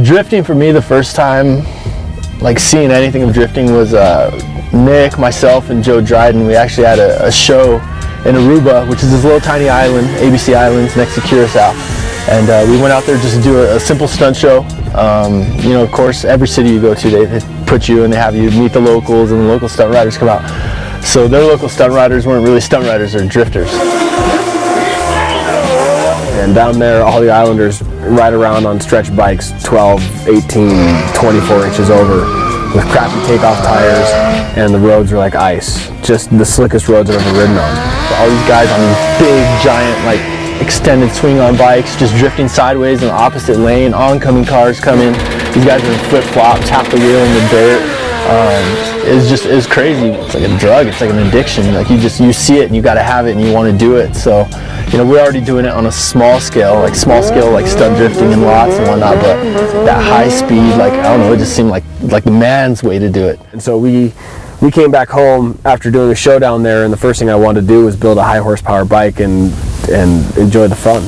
Drifting for me, the first time like seeing anything of drifting was Nick, myself, and Joe Dryden. We actually had a show in Aruba, which is this little tiny island, ABC Islands, next to Curacao. And we went out there just to do a simple stunt show. You know, of course, every city you go to, they put you and they have you meet the locals, and the local stunt riders come out. So their local stunt riders weren't really stunt riders, they're drifters. And down there, all the islanders ride around on stretch bikes 12, 18, 24 inches over with crappy takeoff tires, and the roads are like ice. Just the slickest roads I've ever ridden on. All these guys on these big, giant, like extended swing-arm bikes, just drifting sideways in the opposite lane, oncoming cars come in. These guys are in flip-flops, half the wheel in the dirt. It's crazy. It's like a drug, it's like an addiction. Like you see it and you gotta have it and you wanna do it. So, you know, we're already doing it on a small scale like stunt drifting in lots and whatnot, but that high speed, like, I don't know, it just seemed like the man's way to do it. And so we came back home after doing a show down there, and the first thing I wanted to do was build a high horsepower bike and enjoy the fun.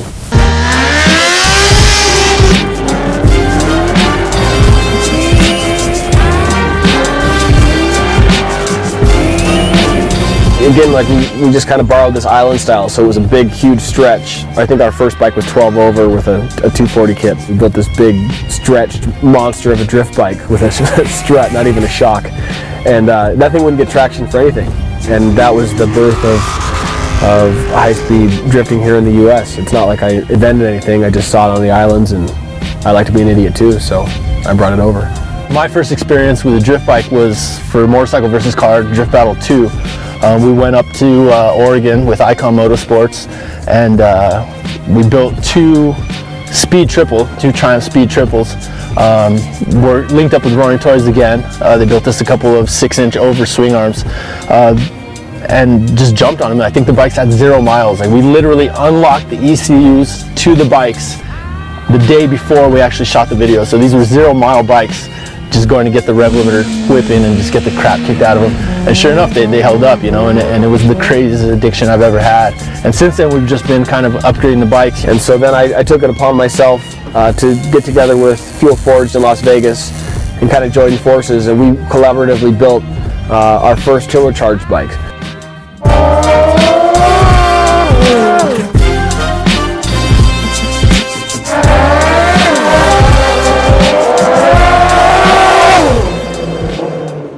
Again, like we just kind of borrowed this island style, so it was a big, huge stretch. I think our first bike was 12 over with a 240 kit. We built this big, stretched monster of a drift bike with a strut, not even a shock. And that thing wouldn't get traction for anything. And that was the birth of high-speed drifting here in the U.S. It's not like I invented anything, I just saw it on the islands, and I like to be an idiot too, so I brought it over. My first experience with a drift bike was for Motorcycle vs. Car Drift Battle 2. We went up to Oregon with Icon Motorsports, and we built two Triumph Speed Triples. We're linked up with Toyz again. They built us a couple of 6-inch over swing arms and just jumped on them. I think the bikes had 0 miles. Like, we literally unlocked the ECUs to the bikes the day before we actually shot the video. So these were 0-mile bikes, just going to get the rev limiter whipping and just get the crap kicked out of them. And sure enough, they held up, you know, and it was the craziest addiction I've ever had. And since then, we've just been kind of upgrading the bikes. And so then I took it upon myself to get together with Fuel Forged in Las Vegas and kind of join forces, and we collaboratively built our first turbocharged bike.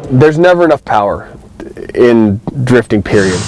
There's never enough power in drifting, period.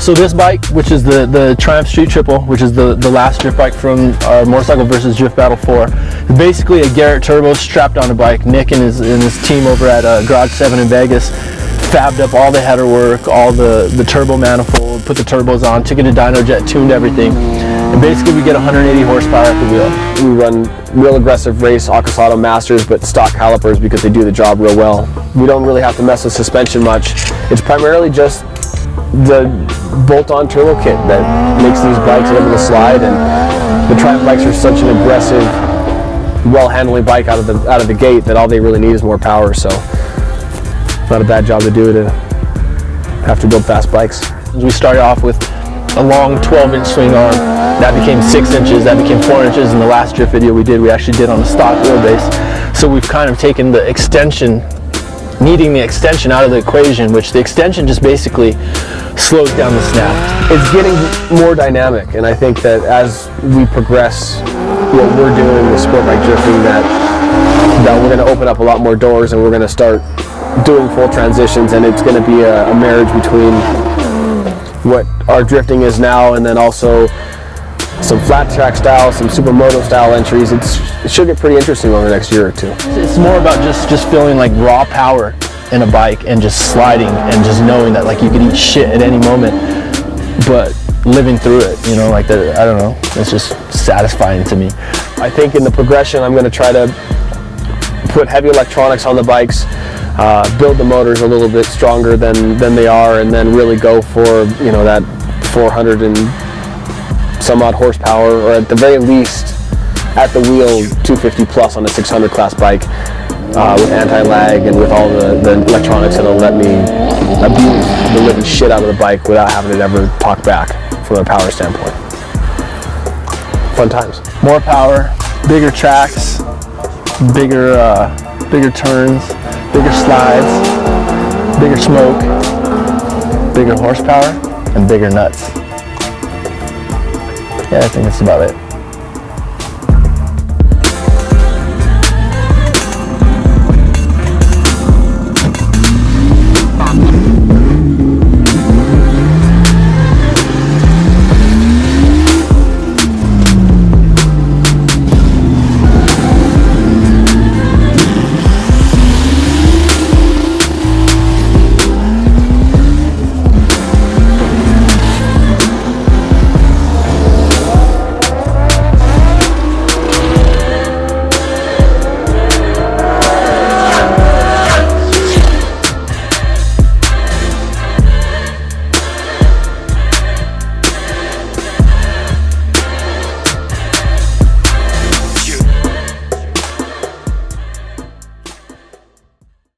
So this bike, which is the Triumph Street Triple, which is the last drift bike from our Motorcycle vs. Drift Battle 4, is basically a Garrett turbo strapped on a bike. Nick and his team over at Garage 7 in Vegas fabbed up all the header work, all the turbo manifold, put the turbos on, took it to Dynojet, tuned everything, and basically we get 180 horsepower at the wheel. We run real aggressive race Auto Masters, but stock calipers because they do the job real well. We don't really have to mess with suspension much. It's primarily just the bolt-on turbo kit that makes these bikes able to slide, and the Triumph bikes are such an aggressive, well-handling bike out of the gate that all they really need is more power. So it's not a bad job to do to have to build fast bikes. We started off with a long 12-inch swing arm. That became 6 inches, that became 4 inches, and the last drift video we actually did on a stock wheelbase. So we've kind of taken the extension, needing the extension out of the equation, which the extension just basically slows down the snap. It's getting more dynamic, and I think that as we progress what we're doing with sport bike drifting, that we're going to open up a lot more doors, and we're going to start doing full transitions, and it's going to be a marriage between what our drifting is now and then also some flat track style, some supermoto style entries. It should get pretty interesting over the next year or two. It's more about just feeling like raw power in a bike and just sliding and just knowing that like you could eat shit at any moment, but living through it, you know, like that. I don't know, it's just satisfying to me. I think in the progression I'm going to try to put heavy electronics on the bikes, build the motors a little bit stronger than they are, and then really go for, you know, that 400 and some odd horsepower, or at the very least at the wheel 250 plus on a 600 class bike, with anti-lag and with all the electronics that'll let me abuse the living shit out of the bike without having it ever talk back from a power standpoint. Fun times. More power, bigger tracks, bigger turns, bigger slides, bigger smoke, bigger horsepower, and bigger nuts. Yeah, I think that's about it.